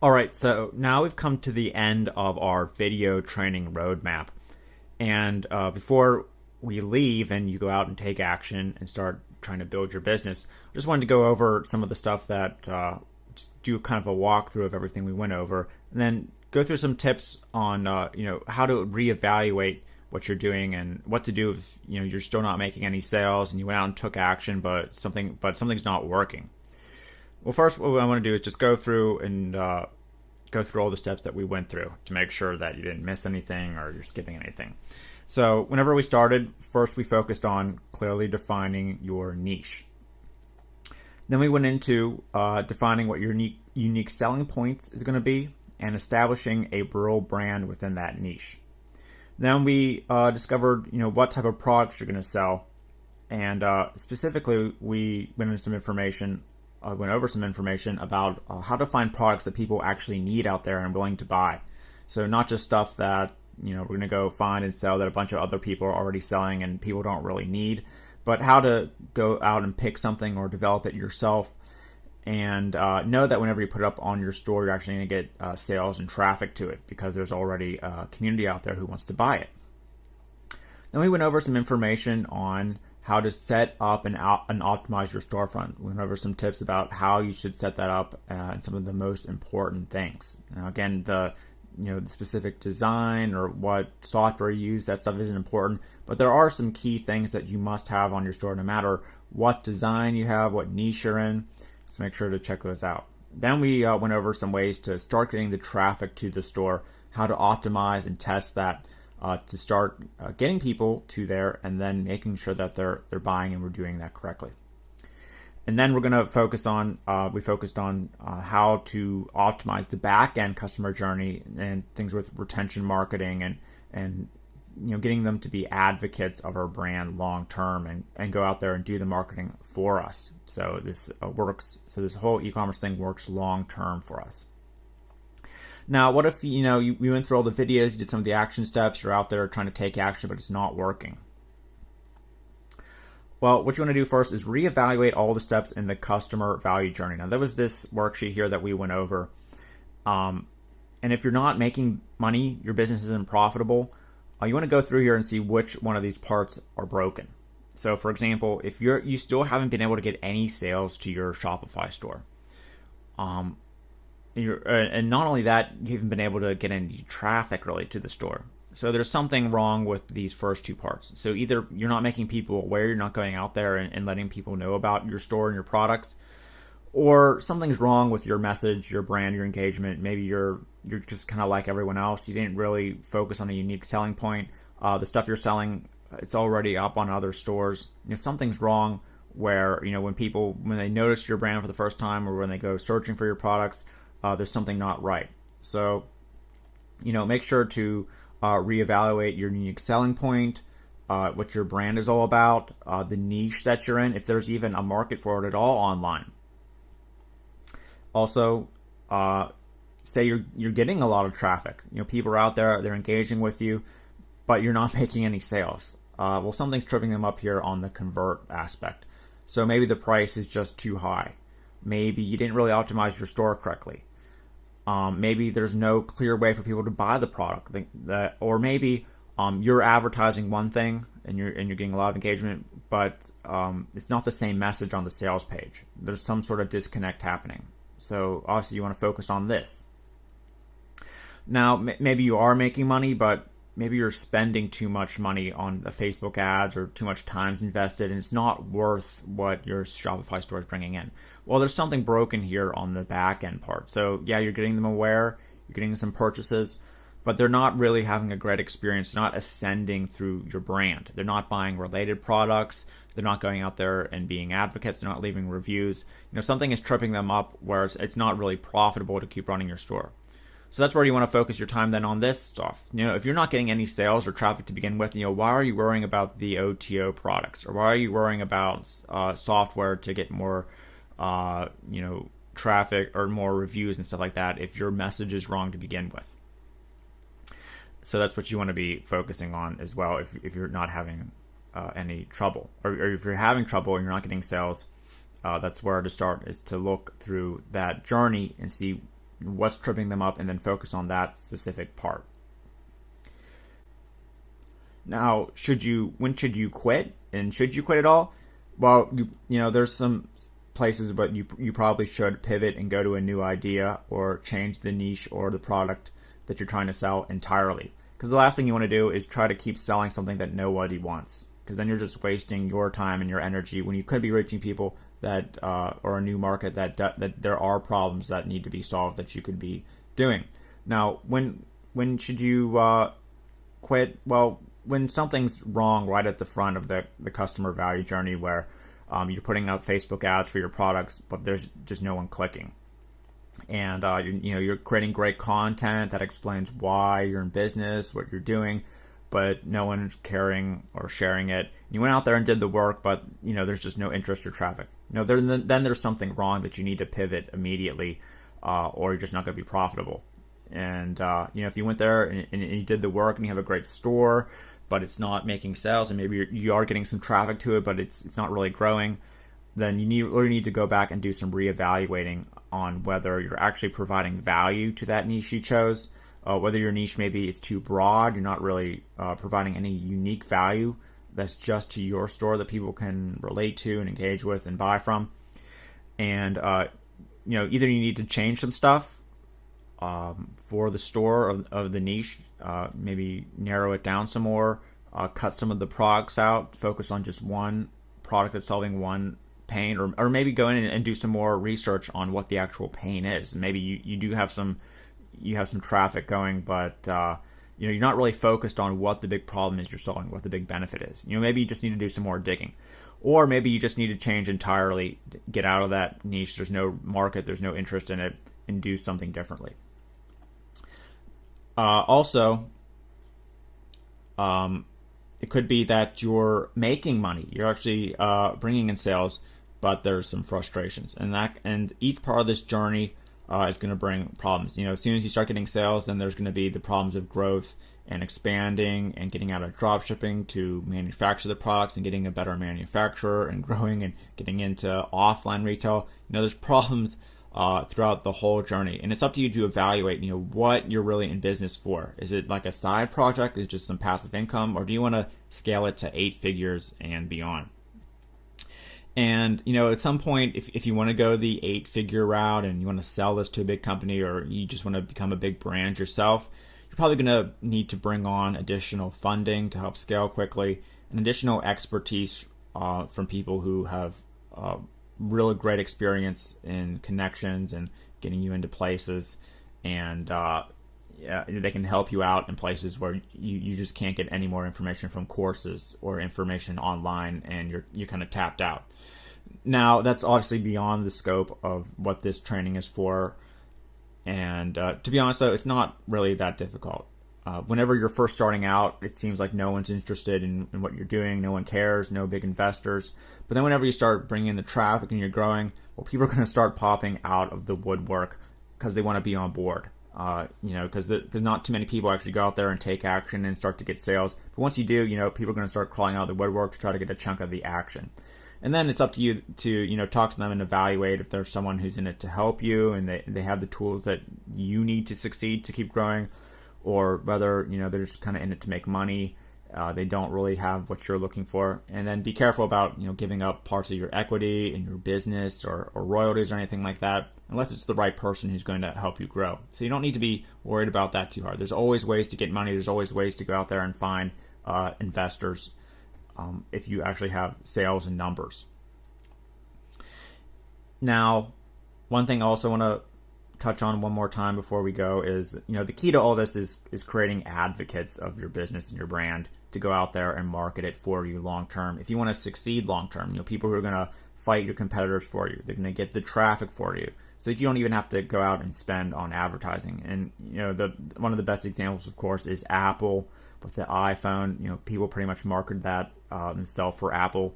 All right, so now we've come to the end of our video training roadmap. And before we leave and you go out and take action and start trying to build your business, I just wanted to go over some of the stuff that, just do kind of a walkthrough of everything we went over, and then go through some tips on, how to reevaluate what you're doing and what to do if, you're still not making any sales and you went out and took action, but something's not working. Well, first, what I want to do is just go through all the steps that we went through to make sure that you didn't miss anything or you're skipping anything. So whenever we started, first we focused on clearly defining your niche. Then we went into defining what your unique selling points is going to be and establishing a rural brand within that niche. Then we discovered what type of products you're going to sell, and specifically we went over some information about how to find products that people actually need out there and willing to buy. So not just stuff that we're going to go find and sell that a bunch of other people are already selling and people don't really need, but how to go out and pick something or develop it yourself and know that whenever you put it up on your store, you're actually going to get sales and traffic to it because there's already a community out there who wants to buy it. Then we went over some information on how to set up and optimize your storefront. We went over some tips about how you should set that up and some of the most important things. Now, again, the specific design or what software you use, that stuff isn't important, but there are some key things that you must have on your store no matter what design you have, what niche you're in. So make sure to check those out. Then we went over some ways to start getting the traffic to the store, how to optimize and test that to start getting people to there and then making sure that they're buying and we're doing that correctly. And then we're going to focused on how to optimize the back end customer journey and things with retention marketing and getting them to be advocates of our brand long term and go out there and do the marketing for us. So this works. So this whole e-commerce thing works long term for us. Now, what if we went through all the videos, you did some of the action steps, you're out there trying to take action, but it's not working? Well, what you want to do first is reevaluate all the steps in the customer value journey. Now, there was this worksheet here that we went over. And if you're not making money, your business isn't profitable, you want to go through here and see which one of these parts are broken. So, for example, if you still haven't been able to get any sales to your Shopify store, and not only that, you haven't been able to get any traffic really to the store. So there's something wrong with these first two parts. So either you're not making people aware, you're not going out there and letting people know about your store and your products, or something's wrong with your message, your brand, your engagement. Maybe you're just kind of like everyone else. You didn't really focus on a unique selling point. The stuff you're selling, it's already up on other stores. Something's wrong where when they notice your brand for the first time or when they go searching for your products, there's something not right. So make sure to reevaluate your unique selling point, what your brand is all about, the niche that you're in, if there's even a market for it at all online. Also, say you're getting a lot of traffic. People are out there, they're engaging with you, but you're not making any sales. Well, something's tripping them up here on the convert aspect. So maybe the price is just too high. Maybe you didn't really optimize your store correctly. Maybe there's no clear way for people to buy the product, or maybe you're advertising one thing and you're getting a lot of engagement, but it's not the same message on the sales page. There's some sort of disconnect happening. So obviously you want to focus on this. Now maybe you are making money, but maybe you're spending too much money on the Facebook ads or too much time's invested, and it's not worth what your Shopify store is bringing in. Well, there's something broken here on the back end part. So yeah, you're getting them aware, you're getting some purchases, but they're not really having a great experience. They're not ascending through your brand. They're not buying related products. They're not going out there and being advocates. They're not leaving reviews. Something is tripping them up where it's not really profitable to keep running your store. So that's where you want to focus your time then on this stuff. If you're not getting any sales or traffic to begin with, why are you worrying about the OTO products? Or why are you worrying about software to get more, traffic or more reviews and stuff like that if your message is wrong to begin with? So that's what you want to be focusing on as well if you're not having any trouble. Or if you're having trouble and you're not getting sales, that's where to start, is to look through that journey and see what's tripping them up, and then focus on that specific part. Now, when should you quit, and should you quit at all? Well, there's some places, but you probably should pivot and go to a new idea or change the niche or the product that you're trying to sell entirely. Because the last thing you want to do is try to keep selling something that nobody wants, because then you're just wasting your time and your energy when you could be reaching people that or a new market that there are problems that need to be solved that you could be doing. Now, when should you quit? Well, when something's wrong right at the front of the customer value journey, where you're putting out Facebook ads for your products, but there's just no one clicking. And you're creating great content that explains why you're in business, what you're doing, but no one's caring or sharing it. You went out there and did the work, but there's just no interest or traffic. Then there's something wrong that you need to pivot immediately, or you're just not going to be profitable. And if you went there and you did the work and you have a great store, but it's not making sales, and maybe you are getting some traffic to it, but it's not really growing, then you need to go back and do some reevaluating on whether you're actually providing value to that niche you chose, whether your niche maybe is too broad, you're not really providing any unique value that's just to your store that people can relate to and engage with and buy from. And either you need to change some stuff for the store of the niche, maybe narrow it down some more, cut some of the products out, focus on just one product that's solving one pain, or maybe go in and do some more research on what the actual pain is. Maybe you have some traffic going, but you're not really focused on what the big problem is you're solving, what the big benefit is. Maybe you just need to do some more digging, or maybe you just need to change entirely, get out of that niche. There's no market, there's no interest in it, and do something differently. Also, it could be that you're making money, you're actually bringing in sales, but there's some frustrations, and each part of this journey is going to bring problems. As soon as you start getting sales, then there's going to be the problems of growth and expanding and getting out of drop shipping to manufacture the products and getting a better manufacturer and growing and getting into offline retail. There's problems throughout the whole journey, and it's up to you to evaluate what you're really in business for. Is it like a side project? Is it just some passive income, or do you want to scale it to 8 figures and beyond? And at some point, if you want to go the 8-figure route and you want to sell this to a big company, or you just want to become a big brand yourself, you're probably going to need to bring on additional funding to help scale quickly, and additional expertise from people who have really great experience in connections and getting you into places, and they can help you out in places where you just can't get any more information from courses or information online, and you're kind of tapped out. Now, that's obviously beyond the scope of what this training is for, and to be honest though, it's not really that difficult. Whenever you're first starting out, it seems like no one's interested in what you're doing, no one cares, no big investors. But then whenever you start bringing in the traffic and you're growing, well, people are going to start popping out of the woodwork because they want to be on board. Because not too many people actually go out there and take action and start to get sales. But once you do, people are going to start crawling out of the woodwork to try to get a chunk of the action. And then it's up to you to talk to them and evaluate if there's someone who's in it to help you and they have the tools that you need to succeed to keep growing, or whether they're just kind of in it to make money. They don't really have what you're looking for. And then be careful about giving up parts of your equity in your business or royalties or anything like that, unless it's the right person who's going to help you grow. So you don't need to be worried about that too hard. There's always ways to get money. There's always ways to go out there and find investors if you actually have sales and numbers. Now, one thing I also want to touch on one more time before we go is, the key to all this is creating advocates of your business and your brand to go out there and market it for you long term. If you want to succeed long term, people who are going to fight your competitors for you, they're going to get the traffic for you, so that you don't even have to go out and spend on advertising. And one of the best examples, of course, is Apple with the iPhone. People pretty much market that themselves for Apple.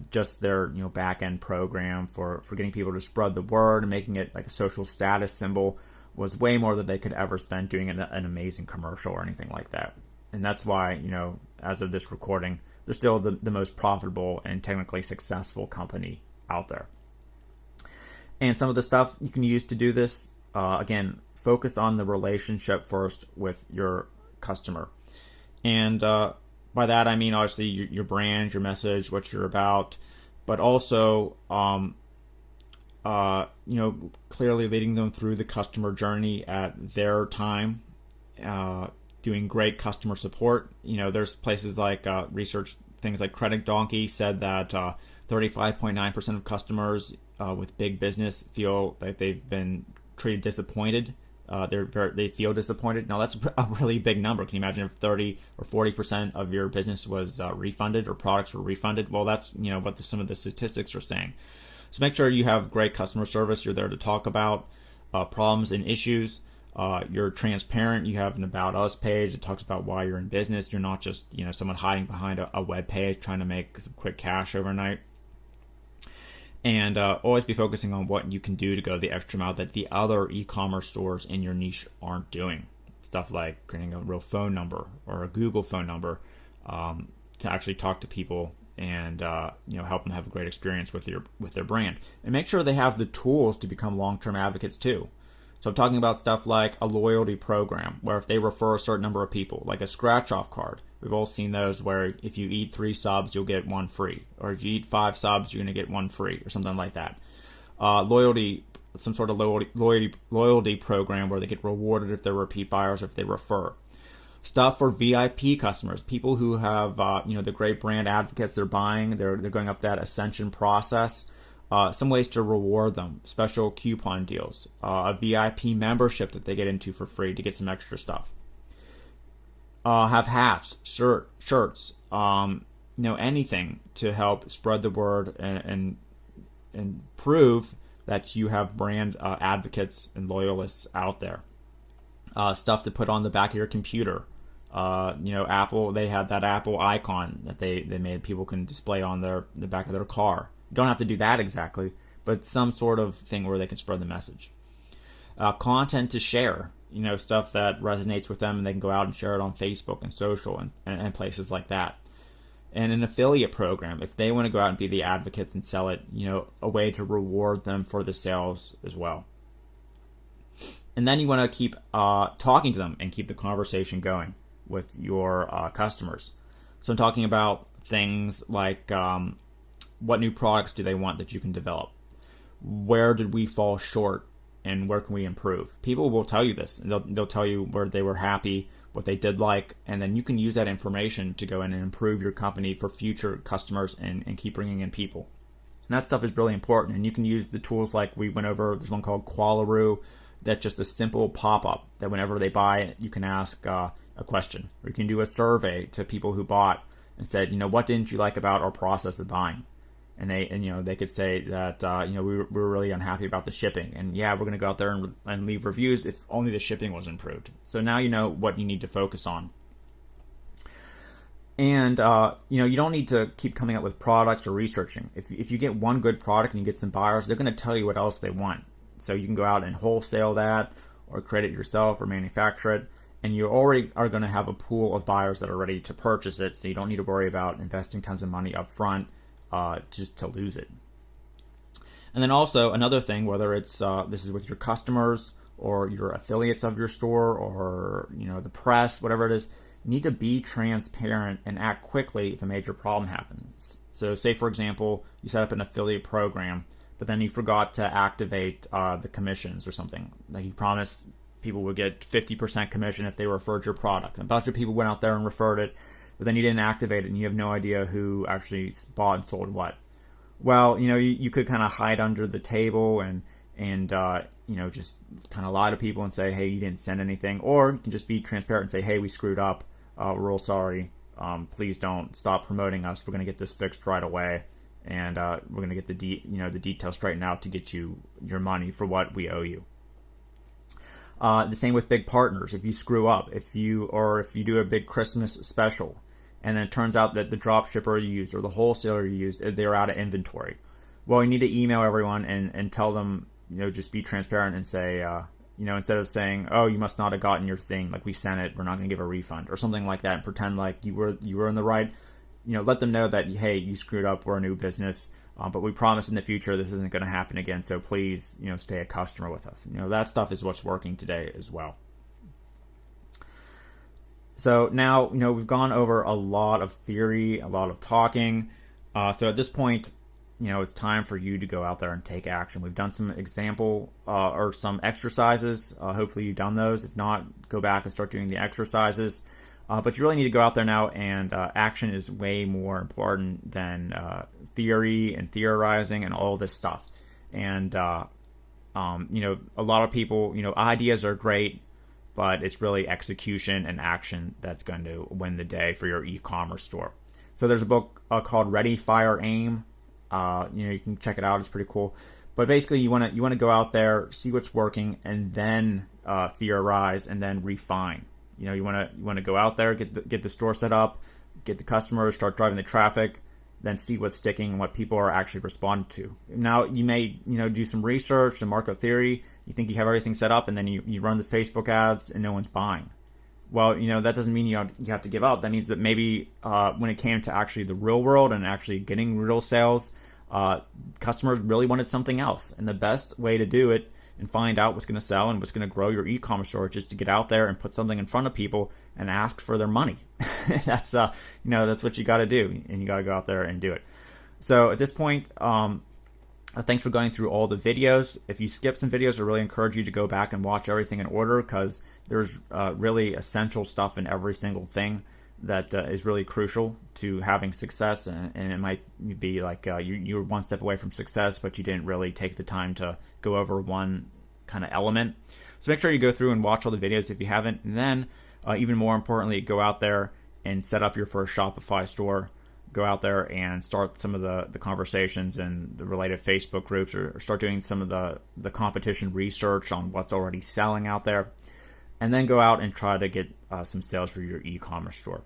Just their back end program for getting people to spread the word and making it like a social status symbol was way more than they could ever spend doing an amazing commercial or anything like that. And that's why as of this recording, they're still the most profitable and technically successful company out there. And some of the stuff you can use to do this again, focus on the relationship first with your customer. And by that, I mean, obviously, your brand, your message, what you're about, but also, clearly leading them through the customer journey at their time, doing great customer support. There's places like research, things like Credit Donkey said that 35.9% of customers with big business feel that they've been treated disappointed. They feel disappointed. Now that's a really big number. Can you imagine if 30 or 40% of your business was refunded or products were refunded? Well, that's what some of the statistics are saying. So make sure you have great customer service. You're there to talk about problems and issues. You're transparent. You have an About Us page that talks about why you're in business. You're not just someone hiding behind a web page trying to make some quick cash overnight. And always be focusing on what you can do to go the extra mile that the other e-commerce stores in your niche aren't doing. Stuff like creating a real phone number or a Google phone number to actually talk to people and help them have a great experience with their brand. And make sure they have the tools to become long-term advocates too. So I'm talking about stuff like a loyalty program where if they refer a certain number of people, like a scratch-off card. We've all seen those where if you eat 3 subs, you'll get 1 free. Or if you eat 5 subs, you're going to get 1 free or something like that. Some sort of loyalty program where they get rewarded if they're repeat buyers or if they refer. Stuff for VIP customers, people who have the great brand advocates they're buying, they're going up that ascension process. Some ways to reward them, special coupon deals, a VIP membership that they get into for free to get some extra stuff. Have hats, shirts, anything to help spread the word and prove that you have brand advocates and loyalists out there. Stuff to put on the back of your computer. Apple, they had that Apple icon that they made people can display on the back of their car. You don't have to do that exactly, but some sort of thing where they can spread the message. Content to share, stuff that resonates with them, and they can go out and share it on Facebook and social and places like that. And an affiliate program, if they want to go out and be the advocates and sell it, a way to reward them for the sales as well. And then you want to keep talking to them and keep the conversation going with your customers. So I'm talking about things like what new products do they want that you can develop? Where did we fall short and where can we improve? People will tell you this. They'll tell you where they were happy, what they did like, and then you can use that information to go in and improve your company for future customers and keep bringing in people. And that stuff is really important. And you can use the tools like we went over. There's one called Qualaroo that's just a simple pop-up that whenever they buy it, you can ask a question. Or you can do a survey to people who bought and said, what didn't you like about our process of buying? And they could say that we were really unhappy about the shipping, and we're going to go out there and leave reviews if only the shipping was improved. So now you know what you need to focus on. And you don't need to keep coming up with products or researching. If you get one good product and you get some buyers, they're going to tell you what else they want. So you can go out and wholesale that, or create it yourself, or manufacture it, and you already are going to have a pool of buyers that are ready to purchase it. So you don't need to worry about investing tons of money up front. Just to lose it. And then also another thing, whether it's this is with your customers or your affiliates of your store or the press, whatever it is, you need to be transparent and act quickly if a major problem happens. So say, for example, you set up an affiliate program, but then you forgot to activate the commissions or something. Like you promised people would get 50% commission if they referred your product. A bunch of people went out there and referred it, but then you didn't activate it and you have no idea who actually bought and sold what. Well, you could kind of hide under the table and just kind of lie to people and say, hey, you didn't send anything. Or you can just be transparent and say, hey, we screwed up. We're real sorry. Please don't stop promoting us. We're going to get this fixed right away. And we're going to get the details straightened out to get you your money for what we owe you. The same with big partners. If you screw up, if you do a big Christmas special, and then it turns out that the drop shipper you used or the wholesaler you used, they're out of inventory. Well, you need to email everyone and tell them, just be transparent and say, instead of saying, oh, you must not have gotten your thing, like we sent it, we're not going to give a refund or something like that, and pretend like you were in the right. Let them know that, hey, you screwed up, we're a new business, But we promise in the future this isn't going to happen again. So please, stay a customer with us. That stuff is what's working today as well. So now, we've gone over a lot of theory, a lot of talking. So at this point, it's time for you to go out there and take action. We've done some example or some exercises. Hopefully you've done those. If not, go back and start doing the exercises. But you really need to go out there now, and action is way more important than theory and theorizing and all this stuff. And, a lot of people, ideas are great, but it's really execution and action that's going to win the day for your e-commerce store. So there's a book called Ready, Fire, Aim. You can check it out. It's pretty cool. But basically, you want to go out there, see what's working, and then theorize and then refine. You want to go out there, get the store set up, get the customers, start driving the traffic, then see what's sticking and what people are actually responding to. Now you may do some research, some market theory. You think you have everything set up, and then you run the Facebook ads and no one's buying. Well, that doesn't mean you have to give up. That means that maybe when it came to actually the real world and actually getting real sales, customers really wanted something else. And the best way to do it and find out what's going to sell and what's going to grow your e-commerce store is just to get out there and put something in front of people and ask for their money. That's that's what you got to do, and you got to go out there and do it. So at this point, thanks for going through all the videos. If you skip some videos, I really encourage you to go back and watch everything in order, because there's really essential stuff in every single thing that is really crucial to having success. And it might be like you're one step away from success, but you didn't really take the time to go over one kind of element. So make sure you go through and watch all the videos if you haven't. And then even more importantly, go out there and set up your first Shopify store. Go out there and start some of the conversations and the related Facebook groups, or start doing some of the competition research on what's already selling out there. And then go out and try to get some sales for your e-commerce store.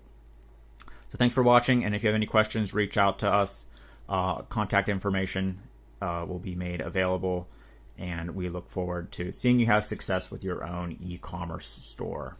So thanks for watching, and if you have any questions, reach out to us. Contact information will be made available, and we look forward to seeing you have success with your own e-commerce store.